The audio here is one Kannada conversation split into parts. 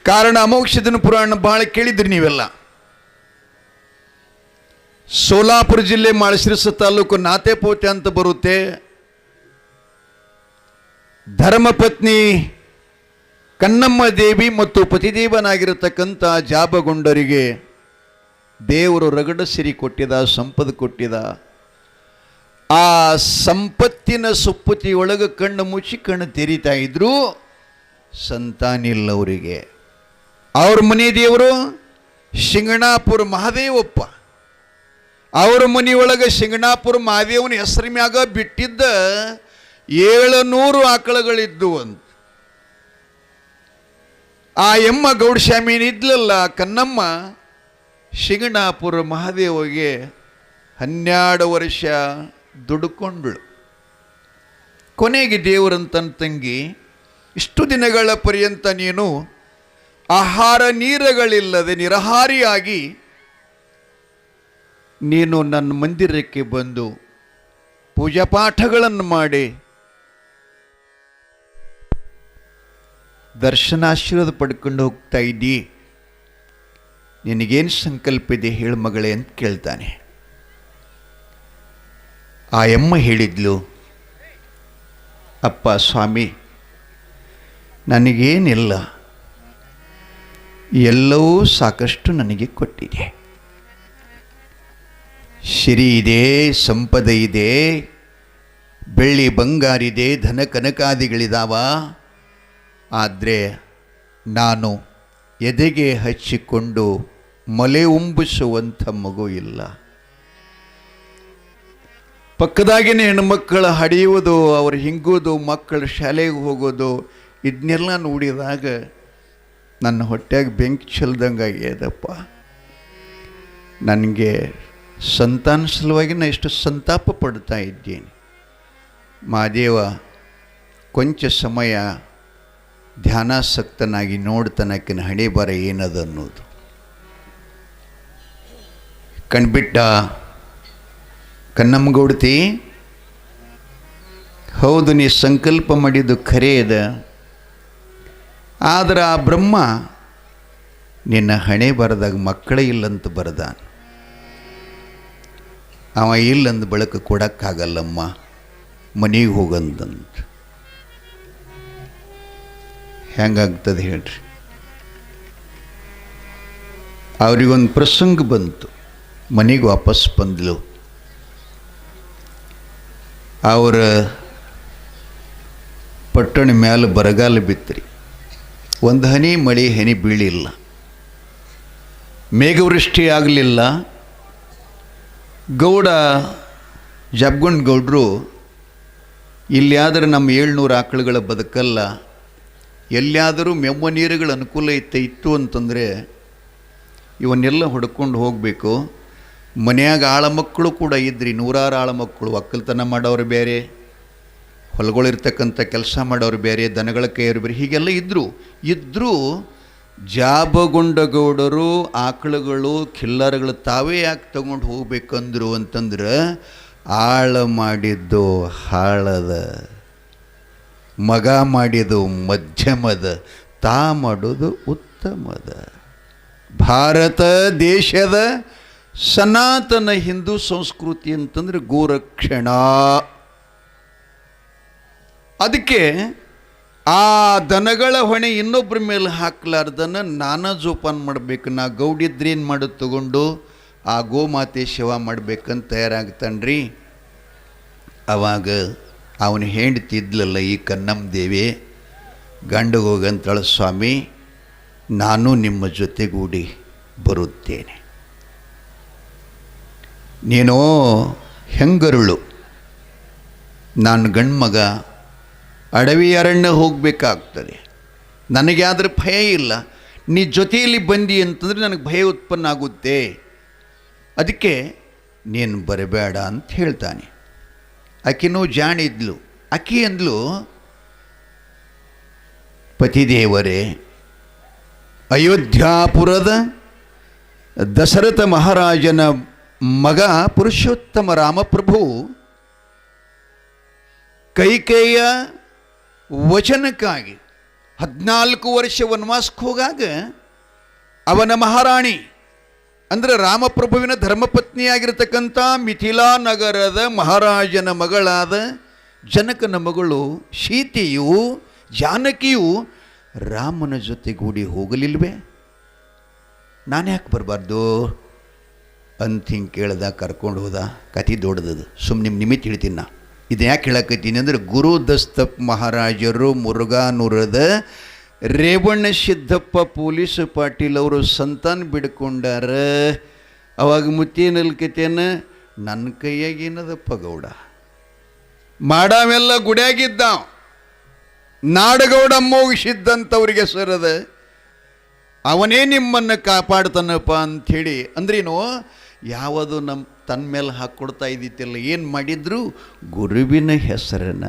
ಕಾರಣ ಅಮೋಕ್ಷದನ ಪುರಾಣ ಭಾಳ ಕೇಳಿದ್ರಿ ನೀವೆಲ್ಲ. ಸೋಲಾಪುರ ಜಿಲ್ಲೆ ಮಾಳಶಿರಸ ತಾಲೂಕು ನಾತೆಪೋತೆ ಅಂತ ಬರುತ್ತೆ. ಧರ್ಮಪತ್ನಿ ಕನ್ನಮ್ಮ ದೇವಿ ಮತ್ತು ಪತಿದೇವನಾಗಿರತಕ್ಕಂಥ ಜಾಬಗೊಂಡರಿಗೆ ದೇವರು ರಗಡ ಸಿರಿ ಕೊಟ್ಟಿದ, ಸಂಪದ ಕೊಟ್ಟಿದ. ಆ ಸಂಪತ್ತಿನ ಸುಪ್ಪತಿಯೊಳಗೆ ಕಣ್ಣು ಮುಚ್ಚಿ ಕಣ್ಣು ತೆರೀತಾ ಇದ್ರು, ಸಂತಾನಿಲ್ಲ ಅವರಿಗೆ. ಅವ್ರ ಮನೆ ದೇವರು ಶಿಂಗಣಾಪುರ ಮಹಾದೇವಪ್ಪ. ಅವ್ರ ಮನೆಯೊಳಗೆ ಶಿಂಗಣಾಪುರ ಮಹಾದೇವನ ಹೆಸರು ಮ್ಯಾಗ ಬಿಟ್ಟಿದ್ದ 700 ಆಕಳಗಳಿದ್ದು ಅಂತ. ಆ ಎಮ್ಮ ಗೌಡಸ್ವಾಮಿ ಇದ್ಲಲ್ಲ ಕನ್ನಮ್ಮ, ಶಿಂಗಣಾಪುರ ಮಹಾದೇವಿಗೆ 12 ವರ್ಷ ದುಡ್ಕೊಂಡ್ಳು. ಕೊನೆಗೆ ದೇವರಂತನ ತಂಗಿ, ಇಷ್ಟು ದಿನಗಳ ಪರ್ಯಂತ ನೀನು ಆಹಾರ ನೀರುಗಳಿಲ್ಲದೆ ನಿರಾಹಾರಿಯಾಗಿ ನೀನು ನನ್ನ ಮಂದಿರಕ್ಕೆ ಬಂದು ಪೂಜಾ ಪಾಠಗಳನ್ನು ಮಾಡಿ ದರ್ಶನಾಶೀರ್ವಾದ ಪಡ್ಕೊಂಡು ಹೋಗ್ತಾ ಇದ್ದಿ. ನಿನಗೇನು ಸಂಕಲ್ಪ ಇದೆ ಹೇಳು ಮಗಳೇ ಅಂತ ಕೇಳ್ತಾನೆ. ಆ ಎಮ್ಮ ಹೇಳಿದ್ಲು, ಅಪ್ಪ ಸ್ವಾಮಿ, ನನಗೇನಿಲ್ಲ, ಎಲ್ಲವೂ ಸಾಕಷ್ಟು ನನಗೆ ಕೊಟ್ಟಿದೆ. ಸಿರಿ ಇದೆ, ಸಂಪದ ಇದೆ, ಬೆಳ್ಳಿ ಬಂಗಾರಿದೆ, ಧನ ಕನಕಾದಿಗಳಿದಾವ. ಆದರೆ ನಾನು ಎದೆಗೆ ಹಚ್ಚಿಕೊಂಡು ಮೊಲೆ ಉಂಬಿಸುವಂಥ ಮಗು ಇಲ್ಲ. ಪಕ್ಕದಾಗಿನ ಹೆಣ್ಣುಮಕ್ಕಳು ಹಡಿಯುವುದು, ಅವ್ರು ಹಿಂಗೋದು, ಮಕ್ಕಳು ಶಾಲೆಗೆ ಹೋಗೋದು, ಇದನ್ನೆಲ್ಲ ನೋಡಿದಾಗ ನನ್ನ ಹೊಟ್ಟೆಗೆ ಬೆಂಕಿ ಚೆಲ್ದಂಗೆ ಆಗ್ಯದಪ್ಪ. ನನಗೆ ಸಂತಾನ ಸಲುವಾಗಿ ನಾನು ಎಷ್ಟು ಸಂತಾಪ ಪಡ್ತಾ ಇದ್ದೀನಿ. ಮಹಾದೇವ ಕೊಂಚ ಸಮಯ ಧ್ಯಾನಾಸಕ್ತನಾಗಿ ನೋಡ್ತನಕ್ಕಿನ ಹಣೆ ಬರ ಏನದ ಅನ್ನೋದು ಕಣ್ಬಿಟ್ಟ. ಕನ್ನಮ್ಮಗೌಡತಿ, ಹೌದು, ನೀ ಸಂಕಲ್ಪ ಮಾಡಿದ್ದು ಖರೇ ಇದೆ. ಆದ್ರೆ ಆ ಬ್ರಹ್ಮ ನಿನ್ನ ಹಣೆ ಬರದಾಗ ಮಕ್ಕಳೇ ಇಲ್ಲಂತ ಬರದಾನ. ಅವ ಇಲ್ಲಂದು ಬಳಕ ಕೊಡೋಕ್ಕಾಗಲ್ಲಮ್ಮ, ಮನೆಗೆ ಹೋಗಂದಂತ. ಹೆಂಗಾಗ್ತದೆ ಹೇಳ್ರಿ? ಅವ್ರಿಗೊಂದು ಪ್ರಸಂಗ ಬಂತು, ಮನೆಗೆ ವಾಪಸ್ ಬಂದ್ಲು. ಅವರ ಪಟ್ಟಣ ಮ್ಯಾಲೆ ಬರಗಾಲ ಬಿತ್ತರಿ. ಒಂದು ಹನಿ ಮಳೆ ಹನಿ ಬೀಳಿಲ್ಲ, ಮೇಘವೃಷ್ಟಿ ಆಗಲಿಲ್ಲ. ಗೌಡ ಜಬ್ಗೊಂಡ್ ಗೌಡ್ರು, ಇಲ್ಲಿಯಾದರೆ ನಮ್ಮ 700 ಆಕಳುಗಳ ಬದುಕಲ್ಲ, ಎಲ್ಲಿಯಾದರೂ ಮೆವ್ವ ನೀರುಗಳ ಅನುಕೂಲ ಇತ್ತು ಅಂತಂದರೆ ಇವನ್ನೆಲ್ಲ ಹೊಡ್ಕೊಂಡು ಹೋಗಬೇಕು. ಮನೆಯಾಗ ಆಳಮಕ್ಕಳು ಕೂಡ ಇದ್ರಿ, 100 ಆಳಮಕ್ಕಳು. ಒಕ್ಕಲ್ತನ ಮಾಡೋರು ಬೇರೆ, ಹೊಲಗಳಿರ್ತಕ್ಕಂಥ ಕೆಲಸ ಮಾಡೋರು ಬೇರೆ, ದನಗಳ ಕೈಯವರು ಬೇರೆ, ಹೀಗೆಲ್ಲ ಇದ್ದರೂ ಜಾಬಗೊಂಡ ಗೌಡರು ಆಕಳುಗಳು ಕಿಲ್ಲರ್ಗಳು ತಾವೇ ಯಾಕೆ ತಗೊಂಡು ಹೋಗ್ಬೇಕಂದ್ರು ಅಂತಂದ್ರೆ, ಆಳ ಮಾಡಿದ್ದು ಹಾಳದ, ಮಗ ಮಾಡಿದ್ದು ಮಧ್ಯಮದ, ತಾ ಮಾಡೋದು ಉತ್ತಮದ. ಭಾರತ ದೇಶದ ಸನಾತನ ಹಿಂದೂ ಸಂಸ್ಕೃತಿ ಅಂತಂದ್ರೆ ಗೋರಕ್ಷಣ. ಅದಕ್ಕೆ ಆ ದನಗಳ ಹೊಣೆ ಇನ್ನೊಬ್ಬರ ಮೇಲೆ ಹಾಕ್ಲಾರ್ದನ್ನು ನಾನಾ ಜೋಪಾನ ಮಾಡಬೇಕು. ನಾ ಗೌಡಿದ್ರೇನು ಮಾಡೋದು ತಗೊಂಡು ಆ ಗೋಮಾತೆ ಸೇವಾ ಮಾಡ್ಬೇಕಂತ ತಯಾರಾಗ್ತಾನ್ರಿ. ಅವಾಗ ಅವನು ಹೆಂಡ್ತಿದ್ಲಲ್ಲ ಈ ಕನ್ನಮ್ಮ ದೇವಿ, ಗಂಡಗೆ ಹೋಗಂತಳ, ಸ್ವಾಮಿ ನಾನು ನಿಮ್ಮ ಜೊತೆಗೂಡಿ ಬರುತ್ತೇನೆ. ನೀನೋ ಹೆಂಗರುಳು, ನಾನು ಗಂಡ್ಮಗ, ಅಡವಿ ಅರಣ್ಯ ಹೋಗಬೇಕಾಗ್ತದೆ. ನನಗೆ ಆದರೆ ಭಯ ಇಲ್ಲ. ನೀ ಜೊತೆಯಲ್ಲಿ ಬಂದಿ ಅಂತಂದರೆ ನನಗೆ ಭಯ ಉತ್ಪನ್ನ ಆಗುತ್ತೆ. ಅದಕ್ಕೆ ನೀನು ಬರಬೇಡ ಅಂತ ಹೇಳ್ತಾನೆ. ಆಕಿನೂ ಜಾಣಿದ್ಲು. ಆಕಿ ಅಂದ್ಲು, ಪತಿದೇವರೇ, ಅಯೋಧ್ಯಾಪುರದ ದಶರಥ ಮಹಾರಾಜನ ಮಗ ಪುರುಷೋತ್ತಮ ರಾಮಪ್ರಭು ಕೈಕೇಯ ವಚನಕ್ಕಾಗಿ 14 ವರ್ಷ ವನವಾಸಕ್ಕೆ ಹೋಗಾಗ ಅವನ ಮಹಾರಾಣಿ ಅಂದರೆ ರಾಮಪ್ರಭುವಿನ ಧರ್ಮಪತ್ನಿಯಾಗಿರ್ತಕ್ಕಂಥ ಮಿಥಿಲಾ ನಗರದ ಮಹಾರಾಜನ ಮಗಳಾದ ಜನಕನ ಮಗಳು ಸೀತೆಯು ಜಾನಕಿಯು ರಾಮನ ಜೊತೆಗೂಡಿ ಹೋಗಲಿಲ್ವೇ? ನಾನು ಯಾಕೆ ಬರಬಾರ್ದು ಅಂತ ಹಿಂಗೆ ಕೇಳ್ದ, ಕರ್ಕೊಂಡು ಹೋದ. ಕತೆ ದೊಡ್ಡದು, ಸುಮ್ಮನೆ ನಿಮ್ಮ ನಿಮಿತ್ತ ಹೇಳ್ತೀನಿ. ನಾ ಇದು ಯಾಕೆ ಹೇಳಕತ್ತೀನಿ ಅಂದರೆ, ಗುರು ದಸ್ತಪ್ ಮಹಾರಾಜರು ಮುರುಘಾನೂರದ ರೇವಣ್ಣ ಸಿದ್ದಪ್ಪ ಪೊಲೀಸ್ ಪಾಟೀಲ್ ಅವರು ಸಂತಾನ ಬಿಡ್ಕೊಂಡಾರ. ಅವಾಗ ಮುತ್ತೇನಲ್ಕತೇನ ನನ್ನ ಕೈಯಾಗೇನದಪ್ಪ ಗೌಡ, ಮಾಡಾವೆಲ್ಲ ಗುಡಿಯಾಗಿದ್ದ ನಾಡಗೌಡ ಮೋಗಿಸಿದ್ದಂಥವ್ರಿಗೆ ಹೆಸರದ, ಅವನೇ ನಿಮ್ಮನ್ನು ಕಾಪಾಡ್ತಾನಪ್ಪ ಅಂಥೇಳಿ. ಅಂದ್ರೇನು, ಯಾವುದು ನಮ್ಮ ತನ್ನ ಮೇಲೆ ಹಾಕ್ಕೊಡ್ತಾ ಇದ್ದಿತ್ತಿಲ್ಲ. ಏನು ಮಾಡಿದ್ರು ಗುರುವಿನ ಹೆಸರನ್ನ.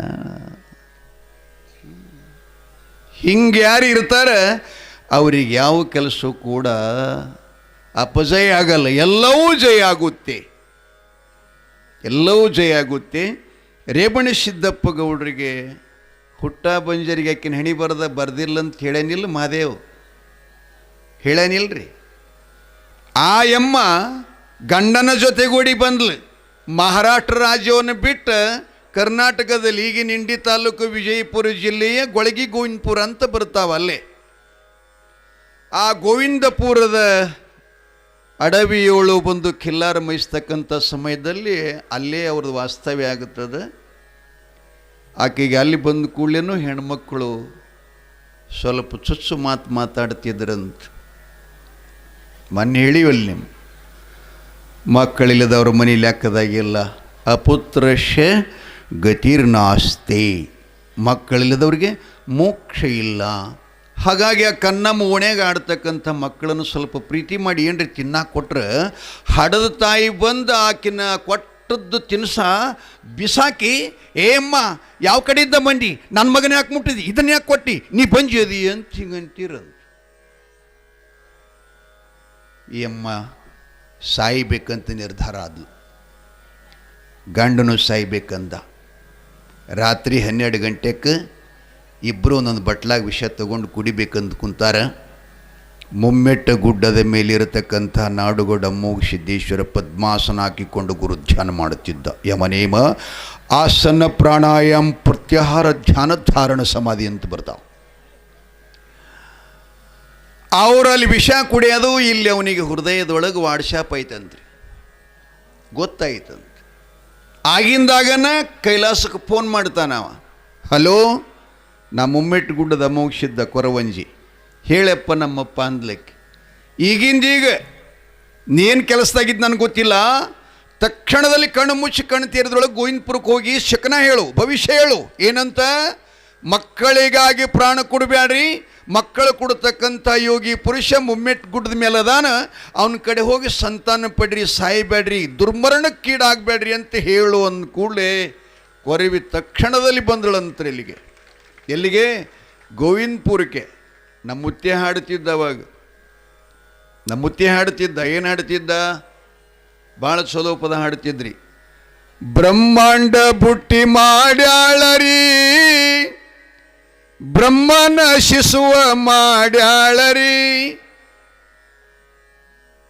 ಹಿಂಗೆ ಯಾರು ಇರ್ತಾರೆ ಅವ್ರಿಗೆ ಯಾವ ಕೆಲಸ ಕೂಡ ಅಪಜಯ ಆಗಲ್ಲ, ಎಲ್ಲವೂ ಜಯ ಆಗುತ್ತೆ, ಎಲ್ಲವೂ ಜಯ ಆಗುತ್ತೆ. ರೇವಣ ಸಿದ್ದಪ್ಪ ಗೌಡ್ರಿಗೆ ಹುಟ್ಟ ಬಂಜರಿಗೆ ಆಕಿನ ಹೆಣಿ ಬರ್ದಿಲ್ಲ ಅಂತ ಹೇಳೇನಿಲ್ಲ ಮಹಾದೇವ್, ಹೇಳೇನಿಲ್ರಿ. ಆ ಎಮ್ಮ ಗಂಡನ ಜೊತೆಗೂಡಿ ಬಂದ್ಲು. ಮಹಾರಾಷ್ಟ್ರ ರಾಜ್ಯವನ್ನು ಬಿಟ್ಟು ಕರ್ನಾಟಕದಲ್ಲಿ ಈಗಿನ ಇಂಡಿ ತಾಲೂಕು ವಿಜಯಪುರ ಜಿಲ್ಲೆಯ ಗೊಳಗಿ ಗೋವಿಂದಪುರ ಅಂತ ಬರ್ತಾವಲ್ಲೇ. ಆ ಗೋವಿಂದಪುರದ ಅಡವಿಯೋಳು ಬಂದು ಖಿಲ್ಲಾರ ಮೈಸ್ತಕ್ಕಂಥ ಸಮಯದಲ್ಲಿ ಅಲ್ಲೇ ಅವ್ರದ್ದು ವಾಸ್ತವ್ಯ ಆಗುತ್ತದೆ. ಆಕೆಗೆ ಅಲ್ಲಿ ಬಂದ ಕೂಡಲೇನು ಹೆಣ್ಮಕ್ಕಳು ಸ್ವಲ್ಪ ಚುಚ್ಚು ಮಾತಾಡ್ತಿದ್ರಂತ. ಮೊನ್ನೆ ಹೇಳಿವಲ್ಲಿ ನಿಮ್ಮ ಮಕ್ಕಳಿಲ್ಲದವ್ರ ಮನೆ ಲೆಕ್ಕದಾಗಿಲ್ಲ. ಅಪುತ್ರಶ ಗತಿರ್ನಾಸ್ತಿ, ಮಕ್ಕಳಿಲ್ಲದವ್ರಿಗೆ ಮೋಕ್ಷ ಇಲ್ಲ. ಹಾಗಾಗಿ ಆ ಕನ್ನಮ್ಮ ಓಣ್ಯಾಗ ಆಡ್ತಕ್ಕಂಥ ಮಕ್ಕಳನ್ನು ಸ್ವಲ್ಪ ಪ್ರೀತಿ ಮಾಡಿ ಏನ್ರಿ ತಿನ್ನಾಕ ಕೊಟ್ರೆ, ಹಡದ ತಾಯಿ ಬಂದು ಆಕಿನ ಕೊಟ್ಟದ್ದು ತಿನ್ಸ ಬಿಸಾಕಿ, ಏಮ್ಮ ಯಾವ ಕಡೆಯಿಂದ ಬಂದಿ, ನನ್ನ ಮಗನ ಯಾಕೆ ಮುಟ್ಟಿದಿ, ಇದನ್ನ ಯಾಕೆ ಕೊಟ್ಟಿ, ನೀ ಬಂಜದಿ ಅಂತ ಹಿಂಗಂತೀರಂತ. ಈ ಅಮ್ಮ ಸಾಯ್ಬೇಕಂತ ನಿರ್ಧಾರ ಆದ್ಲು. ಗಂಡನು ಸಾಯ್ಬೇಕಂದ. ರಾತ್ರಿ 12 ಗಂಟೆಗೆ ಇಬ್ಬರು ಒಂದೊಂದು ಬಟ್ಲಾಗ ವಿಷ ತಗೊಂಡು ಕುಡಿಬೇಕಂತ ಕುಂತಾರ. ಮುಮ್ಮೆಟ್ಟ ಗುಡ್ಡದ ಮೇಲಿರತಕ್ಕಂಥ ನಾಡುಗೌಡ ಮೋಗಸಿದ್ದೇಶ್ವರ ಪದ್ಮಾಸನ ಹಾಕಿಕೊಂಡು ಗುರು ಧ್ಯಾನ ಮಾಡುತ್ತಿದ್ದ. ಯಮನೇಮ ಆಸನ ಪ್ರಾಣಾಯಾಮ ಪ್ರತ್ಯಾಹಾರ ಧ್ಯಾನ ಧಾರಣ ಸಮಾಧಿ ಅಂತ ಬರ್ತಾವ. ಅವರಲ್ಲಿ ವಿಷ ಕುಡಿಯೋದು, ಇಲ್ಲಿ ಅವನಿಗೆ ಹೃದಯದೊಳಗೆ ವಾಟ್ಸಾಪ್ ಐತಂತ್ರಿ, ಗೊತ್ತಾಯ್ತಂತ. ಆಗಿಂದಾಗನ ಕೈಲಾಸಕ್ಕೆ ಫೋನ್ ಮಾಡ್ತಾನವ. ಹಲೋ, ನಾ ಮುಮ್ಮೆಟ್ಟು ಗುಡ್ಡದ ಮೋಗಿಸಿದ್ದ ಕೊರವಂಜಿ, ಹೇಳಪ್ಪ ನಮ್ಮಪ್ಪ ಅಂದ್ಲಕ್ಕೆ. ಈಗಿಂದೀಗ ನೀನು ಕೆಲಸದಾಗಿದ್ದು ನನಗೆ ಗೊತ್ತಿಲ್ಲ, ತಕ್ಷಣದಲ್ಲಿ ಕಣ್ಣು ಮುಚ್ಚಿ ಕಣ್ಣು ತೀರದ್ರೊಳಗೆ ಗೋವಿಂದಪುರಕ್ಕೆ ಹೋಗಿ ಶಕನ ಹೇಳು, ಭವಿಷ್ಯ ಹೇಳು. ಏನಂತ? ಮಕ್ಕಳಿಗಾಗಿ ಪ್ರಾಣ ಕೊಡಬೇಡ್ರಿ, ಮಕ್ಕಳು ಕೊಡ್ತಕ್ಕಂಥ ಯೋಗಿ ಪುರುಷ ಮುಮ್ಮೆಟ್ಟು ಗುಡ್ಡದ ಮೇಲೆ ಅದಾನ, ಅವನ ಕಡೆ ಹೋಗಿ ಸಂತಾನ ಪಡ್ರಿ, ಸಾಯಬೇಡ್ರಿ, ದುರ್ಮರಣಕ್ಕೀಡಾಗಬೇಡ್ರಿ ಅಂತ ಹೇಳು ಅಂದ ಕೂಡಲೇ ಕೊರವಿ ತಕ್ಷಣದಲ್ಲಿ ಬಂದಳಂತ್ರಿ ಇಲ್ಲಿಗೆ. ಎಲ್ಲಿಗೆ? ಗೋವಿಂದಪುರಕ್ಕೆ. ನಮ್ಮ ಮುತ್ತೆ ಹಾಡುತ್ತಿದ್ದ ಅವಾಗ, ನಮ್ಮ ಮುತ್ತೆ ಹಾಡುತ್ತಿದ್ದ. ಏನು ಹಾಡುತ್ತಿದ್ದ? ಭಾಳ ಚಲೋ ಪದ ಹಾಡುತ್ತಿದ್ರಿ. ಬ್ರಹ್ಮಾಂಡ ಬುಟ್ಟಿ ಮಾಡ್ಯಾಳರಿ, ಬ್ರಹ್ಮನ ಶಿಸುವ ಮಾಡ್ಯಾಳರಿ.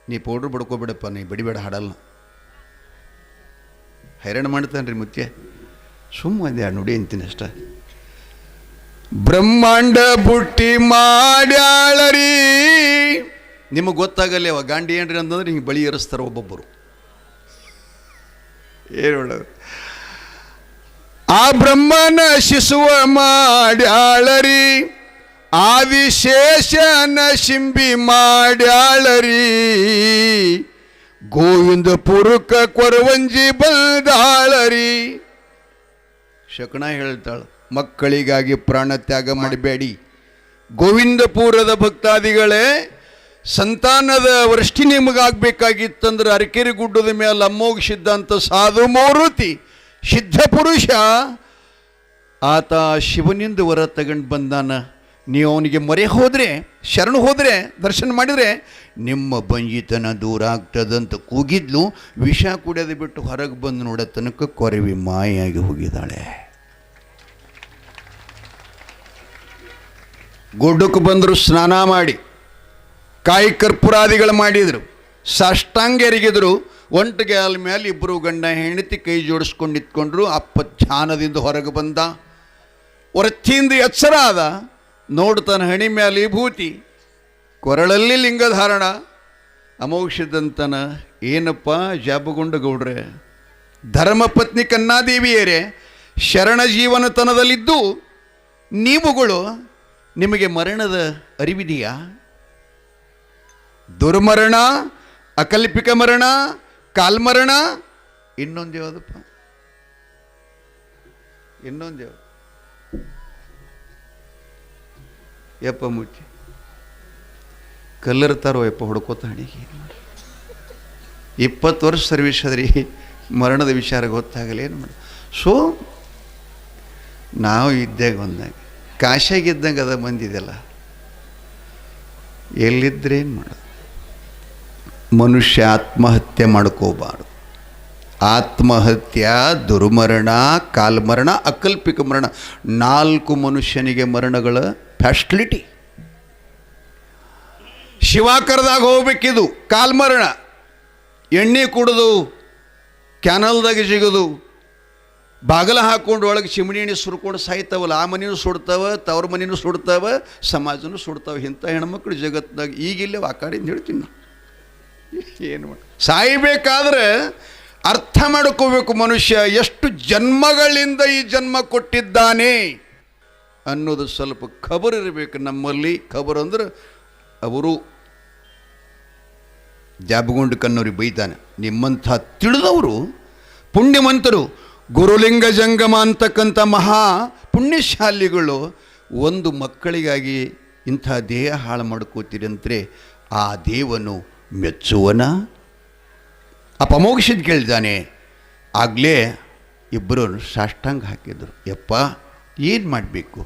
ನೀ ಪೌಡ್ರ್ ಬಡ್ಕೋಬೇಡಪ್ಪ, ನೀ ಬಡಿಬೇಡ, ಹಾಡಲ್ಲ, ಹೈರಾಣ ಮಾಡ್ತಾನ್ರಿ ಮುತ್ಯ. ಸುಮ್ಮನೆ ನುಡಿ ಅಂತೀನಿ ಅಷ್ಟ. ಬ್ರಹ್ಮಾಂಡ ಬುಟ್ಟಿ ಮಾಡ್ಯಾಳರಿ. ನಿಮಗೆ ಗೊತ್ತಾಗಲ್ಲ ಅವ ಗಾಂಡಿ ಏನ್ರಿ ಅಂತಂದ್ರೆ ಹಿಂಗೆ ಬಳಿ ಏರಿಸ್ತಾರೆ ಒಬ್ಬೊಬ್ಬರು. ಏನು ಹೇಳೋದು? ಆ ಬ್ರಹ್ಮನ ಶಿಸುವ ಮಾಡ್ಯಾಳರಿ, ಆದಿಶೇಷನ ಶಿಂಬಿ ಮಾಡ್ಯಾಳರಿ. ಗೋವಿಂದಪುರಕ್ಕ ಕೊರವಂಜಿ ಬಂದಾಳರಿ. ಶಕಣ ಹೇಳ್ತಾಳ, ಮಕ್ಕಳಿಗಾಗಿ ಪ್ರಾಣ ತ್ಯಾಗ ಮಾಡಬೇಡಿ. ಗೋವಿಂದಪುರದ ಭಕ್ತಾದಿಗಳೇ, ಸಂತಾನದ ವೃಷ್ಟಿ ನಿಮಗಾಗಬೇಕಾಗಿತ್ತಂದ್ರೆ ಅರಕೆರೆ ಗುಡ್ಡದ ಮೇಲೆ ಅಮ್ಮೋಗಿಸಿದ್ದಂಥ ಸಾಧು ಮೂರುತಿ ಸಿದ್ಧ ಪುರುಷ ಆತ ಶಿವನಿಂದ ವರ ತಗೊಂಡು ಬಂದಾನ. ನೀವು ಅವನಿಗೆ ಮೊರೆ ಹೋದರೆ, ಶರಣು ಹೋದರೆ, ದರ್ಶನ ಮಾಡಿದರೆ ನಿಮ್ಮ ಬಂಜಿತನ ದೂರ ಆಗ್ತದಂತ ಕೂಗಿದ್ಲು. ವಿಷ ಕುಡಿಯೋದು ಬಿಟ್ಟು ಹೊರಗೆ ಬಂದು ನೋಡೋ ತನಕ ಕೊರವಿ ಮಾಯಾಗಿ ಹೋಗಿದ್ದಾಳೆ. ಗುಡ್ಡಕ್ಕೆ ಬಂದರು, ಸ್ನಾನ ಮಾಡಿ ಕಾಯಿ ಕರ್ಪೂರಾದಿಗಳು ಮಾಡಿದರು, ಸಾಷ್ಟಾಂಗ ಎರಗಿದ್ರು. ಒಂಟಿಗೆ ಅಲ್ ಮೇಲೆ ಇಬ್ಬರು ಗಂಡ ಹೆಂಡತಿ ಕೈ ಜೋಡಿಸ್ಕೊಂಡು ನಿಂತ್ಕೊಂಡ್ರು. ಅಪ್ಪ ಧ್ಯಾನದಿಂದ ಹೊರಗೆ ಬಂದ, ಹೊರತಿಯಿಂದ ಎಚ್ಚರ ಆದ, ನೋಡ್ತಾನೆ ಹಣಿ ಮೇಲೆ ವಿಭೂತಿ, ಕೊರಳಲ್ಲಿ ಲಿಂಗಧಾರಣ, ಅಮೋಕ್ಷದಂತನ. ಏನಪ್ಪ ಜಾಬಗೊಂಡ ಗೌಡ್ರೆ, ಧರ್ಮಪತ್ನಿ ಕನ್ನಾದೇವಿಯರೇ, ಶರಣ ಜೀವನತನದಲ್ಲಿದ್ದು ನೀವುಗಳು ನಿಮಗೆ ಮರಣದ ಅರಿವಿದೆಯಾ? ದುರ್ಮರಣ, ಅಕಲ್ಪಿಕ ಮರಣ, ಕಾಲ್ಮರಣ, ಇನ್ನೊಂದು ಯಾವುದಪ್ಪ? ಇನ್ನೊಂದು ಯಾವುದು? ಯಪ್ಪ ಮುಚ್ಚಿ ಕಲ್ಲರ್ತಾರೋ ಯಪ್ಪ ಹೊಡ್ಕೋತ ಹಣಿಗೆ. 20 ವರ್ಷ ಸರ್ವಿಸ್ ಅದ್ರಿ, ಮರಣದ ವಿಚಾರ ಗೊತ್ತಾಗಲ್ಲ, ಏನು ಮಾಡಿ. ಸೊ ನಾವು ಇದ್ದಾಗ ಒಂದಾಗ ಕಾಶಾಗಿದ್ದಂಗೆ ಅದ ಬಂದಿದೆಲ್ಲ, ಎಲ್ಲಿದ್ರೇನು ಮಾಡೋದು? ಮನುಷ್ಯ ಆತ್ಮಹತ್ಯೆ ಮಾಡ್ಕೋಬಾರ್ದು. ಆತ್ಮಹತ್ಯೆ, ದುರ್ಮರಣ, ಕಾಲ್ಮರಣ, ಅಕಲ್ಪಿಕ ಮರಣ, 4 ಮನುಷ್ಯನಿಗೆ ಮರಣಗಳ ಫ್ಯಾಸಿಲಿಟಿ. ಶಿವಾಕರದಾಗ ಹೋಗ್ಬೇಕಿದು ಕಾಲ್ಮರಣ, ಎಣ್ಣೆ ಕುಡಿದು ಕ್ಯಾನಲ್ದಾಗ ಸಿಗೋದು, ಬಾಗಲ ಹಾಕ್ಕೊಂಡು ಒಳಗೆ ಚಿಮಣಿ ಎಣ್ಣೆ ಸುರ್ಕೊಂಡು ಸಾಯ್ತಾವಲ್ಲ, ಆ ಮನೆಯೂ ಸುಡ್ತಾವ, ತವ್ರ ಮನೆಯೂ ಸುಡ್ತಾವ, ಸಮಾಜನೂ ಸುಡ್ತಾವೆ. ಇಂಥ ಹೆಣ್ಮಕ್ಳು ಜಗತ್ತಿನಾಗ ಈಗಿಲ್ಲೇ ವಾಕಾಡಿಂದ ಹೇಳ್ತೀನಿ ನಾವು. ಏನು ಮಾಡಿ ಸಾಯಬೇಕಾದ್ರೆ ಅರ್ಥ ಮಾಡ್ಕೋಬೇಕು, ಮನುಷ್ಯ ಎಷ್ಟು ಜನ್ಮಗಳಿಂದ ಈ ಜನ್ಮ ಕೊಟ್ಟಿದ್ದಾನೆ ಅನ್ನೋದು ಸ್ವಲ್ಪ ಖಬರ್ ಇರಬೇಕು ನಮ್ಮಲ್ಲಿ. ಖಬರ್ ಅಂದ್ರೆ ಅವರು ಜಾಬಗೊಂಡು ಕಣ್ಣವ್ರಿಗೆ ಬೈತಾನೆ. ನಿಮ್ಮಂಥ ತಿಳಿದವರು ಪುಣ್ಯವಂತರು, ಗುರುಲಿಂಗ ಜಂಗಮ ಅಂತಕ್ಕಂಥ ಮಹಾ ಪುಣ್ಯಶಾಲಿಗಳು ಒಂದು ಮಕ್ಕಳಿಗಾಗಿ ಇಂಥ ದೇಹ ಹಾಳು ಮಾಡ್ಕೋತೀರಂದ್ರೆ ಆ ದೇವನು ಮೆಚ್ಚುವನ? ಅಪಮೋಕ್ಷದ ಕೇಳಿದಾನೆ. ಆಗಲೇ ಇಬ್ಬರು ಸಾಷ್ಟಾಂಗ ಹಾಕಿದರು. ಯಪ್ಪ ಏನು ಮಾಡಬೇಕು?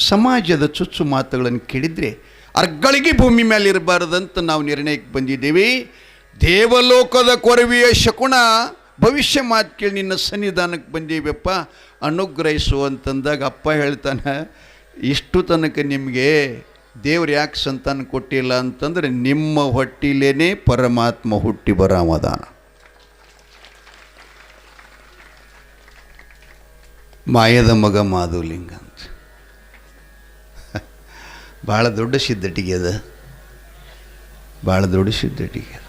ಸಮಾಜದ ಚುಚ್ಚು ಮಾತುಗಳನ್ನು ಕೇಳಿದರೆ ಅರ್ಗಳಿಗೆ ಭೂಮಿ ಮೇಲೆ ಇರಬಾರ್ದಂತ ನಾವು ನಿರ್ಣಯಕ್ಕೆ ಬಂದಿದ್ದೇವೆ. ದೇವಲೋಕದ ಕೊರವಿಯ ಶಕುನ ಭವಿಷ್ಯ ಮಾತು ಕೇಳಿ ನಿನ್ನ ಸನ್ನಿಧಾನಕ್ಕೆ ಬಂದೀವಪ್ಪ, ಅನುಗ್ರಹಿಸು ಅಂತಂದಾಗ ಅಪ್ಪ ಹೇಳ್ತಾನೆ, ಇಷ್ಟು ತನಕ ನಿಮಗೆ ದೇವ್ರು ಯಾಕೆ ಸಂತಾನ ಕೊಟ್ಟಿಲ್ಲ ಅಂತಂದರೆ ನಿಮ್ಮ ಹೊಟ್ಟಿಲೇನೆ ಪರಮಾತ್ಮ ಹುಟ್ಟಿ ಬರಾಮದಾನ. ಮಾಯದ ಮಗ ಮಾಧುಲಿಂಗ ಅಂತ ಭಾಳ ದೊಡ್ಡ ಸಿದ್ಧಟಿಗೆ ಅದ, ಭಾಳ ದೊಡ್ಡ ಸಿದ್ಧಟಿಗೆ ಅದ.